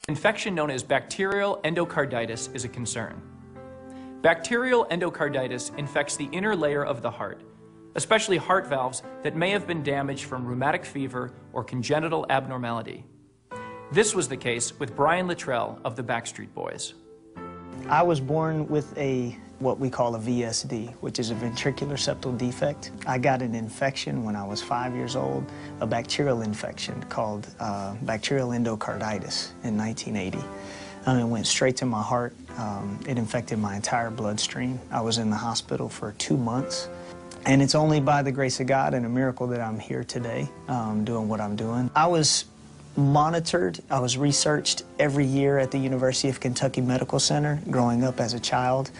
Infection known as bacterial endocarditis is a concern. Bacterial endocarditis infects the inner layer of the heart, especially heart valves that may have been damaged from rheumatic fever or congenital abnormality. This was the case with Brian Littrell of the Backstreet Boys. I was born with what we call a VSD, which is a ventricular septal defect. I got an infection when I was 5 years old, a bacterial infection called bacterial endocarditis in 1980. It went straight to my heart. It infected my entire bloodstream. I was in the hospital for 2 months. And it's only by the grace of God and a miracle that I'm here today doing what I'm doing. I was monitored, I was researched every year at the University of Kentucky Medical Center growing up as a child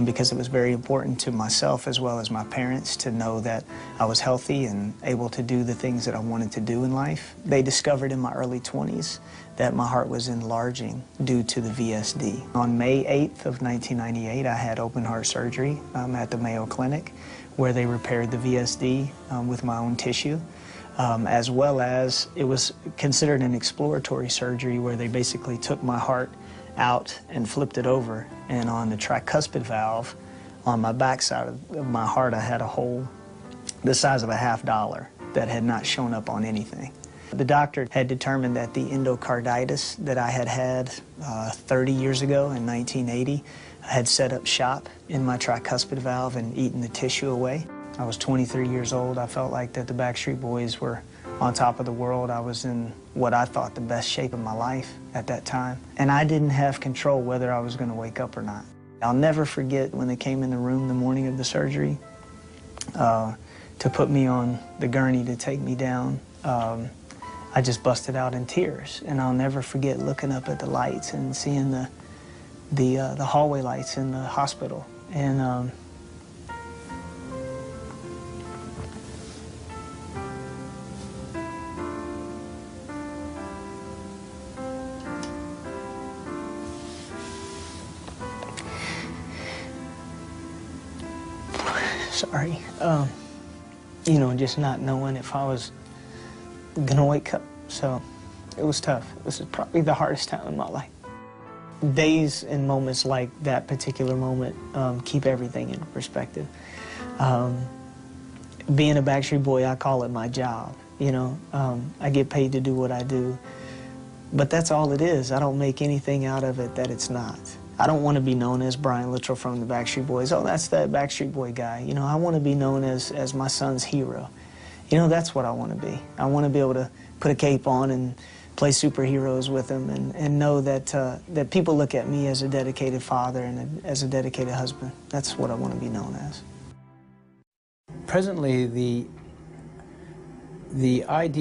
because it was very important to myself as well as my parents to know that I was healthy and able to do the things that I wanted to do in life. They discovered in my early 20s that my heart was enlarging due to the VSD. On May 8th of 1998, I had open heart surgery at the Mayo Clinic where they repaired the VSD with my own tissue. As well as it was considered an exploratory surgery where they basically took my heart out and flipped it over, and on the tricuspid valve on my backside of my heart I had a hole the size of a $50 that had not shown up on anything. The doctor had determined that the endocarditis that I had 30 years ago in 1980 had set up shop in my tricuspid valve and eaten the tissue away. I was 23 years old. I felt like that the Backstreet Boys were on top of the world. I was in what I thought the best shape of my life at that time. And I didn't have control whether I was going to wake up or not. I'll never forget when they came in the room the morning of the surgery to put me on the gurney to take me down. I just busted out in tears. And I'll never forget looking up at the lights and seeing the hallway lights in the hospital. And sorry, you know, just not knowing if I was gonna wake up. So it was tough. This is probably the hardest time in my life. Days and moments like that particular moment keep everything in perspective. Being a Backstreet Boy, I call it my job. You know, I get paid to do what I do, but that's all it is. I don't make anything out of it that it's not. I don't want to be known as Brian Littrell from the Backstreet Boys. Oh, that's that Backstreet Boy guy. You know, I want to be known as my son's hero. You know, that's what I want to be. I want to be able to put a cape on and play superheroes with him and know that, that people look at me as a dedicated father and as a dedicated husband. That's what I want to be known as. Presently, the idea